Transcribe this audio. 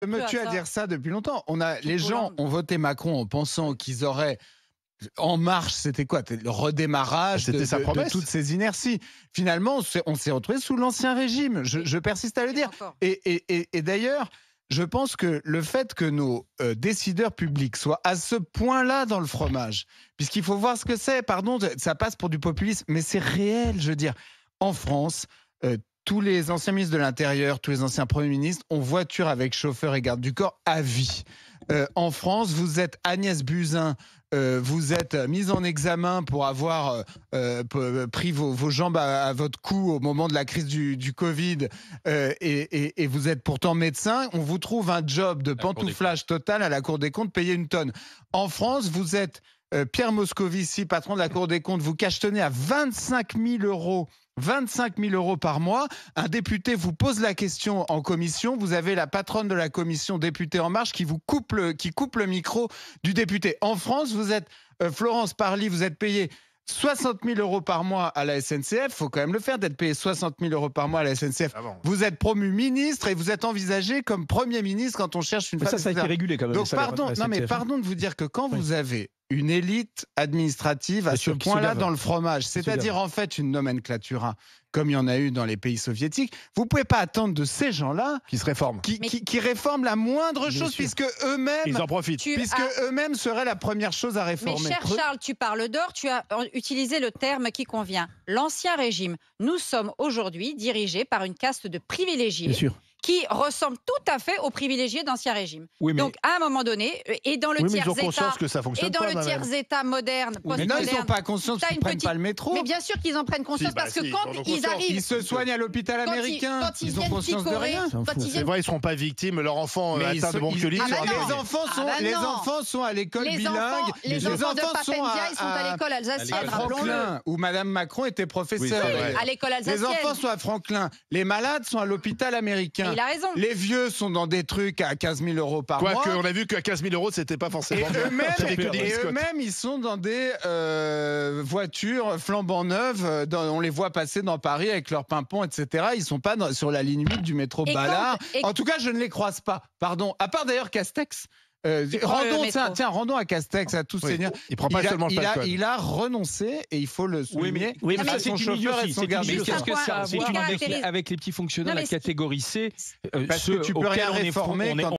Je me tue à dire ça depuis longtemps. Les gens ont voté Macron en pensant qu'ils auraient En Marche, c'était quoi? Le redémarrage de toutes ces inerties. Finalement, on s'est retrouvé sous l'Ancien Régime. Je persiste à le dire. Et d'ailleurs, je pense que le fait que nos décideurs publics soient à ce point-là dans le fromage, puisqu'il faut voir ce que c'est, pardon, ça passe pour du populisme, mais c'est réel, je veux dire. En France, tous les anciens ministres de l'Intérieur, tous les anciens premiers ministres ont voiture avec chauffeur et garde du corps à vie. En France, vous êtes Agnès Buzyn, vous êtes mise en examen pour avoir pris vos jambes à votre cou au moment de la crise du Covid et vous êtes pourtant médecin. On vous trouve un job de pantouflage total à la Cour des comptes, payé une tonne. En France, vous êtes Pierre Moscovici, patron de la Cour des comptes, vous cachetonnez à 25 000 euros. 25 000 euros par mois. Un député vous pose la question en commission. Vous avez la patronne de la commission députée En Marche qui coupe le micro du député. En France, vous êtes Florence Parly, vous êtes payé 60 000 euros par mois à la SNCF. Il faut quand même le faire, d'être payé 60 000 euros par mois à la SNCF. Ah bon. Vous êtes promu ministre et vous êtes envisagé comme Premier ministre quand on cherche une femme. Ça a été régulé quand même. Donc pardon de vous dire que quand vous avez une élite administrative à ce point-là dans le fromage, c'est-à-dire en fait une nomenclature, comme il y en a eu dans les pays soviétiques, vous ne pouvez pas attendre de ces gens-là qui se réforment, qui réforment la moindre chose, puisque eux-mêmes, ils en profitent, eux-mêmes seraient la première chose à réformer. Mais cher Charles, tu parles d'or, tu as utilisé le terme qui convient. L'Ancien Régime. Nous sommes aujourd'hui dirigés par une caste de privilégiés. Bien sûr. Qui ressemble tout à fait aux privilégiés d'Ancien Régime. Oui, mais... Donc, à un moment donné, et dans le tiers-état moderne, mais non, ils n'ont pas conscience qu'ils ne prennent pas le métro. Mais bien sûr qu'ils en prennent conscience, parce que quand ils arrivent... Ils se soignent à l'hôpital américain, ils ont conscience de rien. C'est vrai, ils ne seront pas victimes, leur enfant atteint de bronchiolite. Les enfants sont à l'école bilingue. Les enfants de Papendia, ils sont à l'école alsacienne, rappelons-le. Où Madame Macron était professeure. À l'école alsacienne. Les enfants sont à Franklin. Les malades sont à l'hôpital américain. Il a raison. Les vieux sont dans des trucs à 15 000 euros par mois. Quoique, on a vu qu'à 15 000 euros, c'était pas forcément. Et eux-mêmes, ils sont dans des voitures flambant neuves. On les voit passer dans Paris avec leurs pimpons, etc. Ils sont pas sur la ligne 8 du métro Ballard. En tout cas, je ne les croise pas. Pardon. À part d'ailleurs Castex. Rendons à Castex, à tous seigneurs. Il prend pas seulement le alcool. Il a renoncé et il faut le souligner. Oui, mais ça, c'est son chauffeur et son garde. Mais qu'est-ce que ça a à voir avec les petits fonctionnaires de la catégorie C, parce que tu peux rien réformer.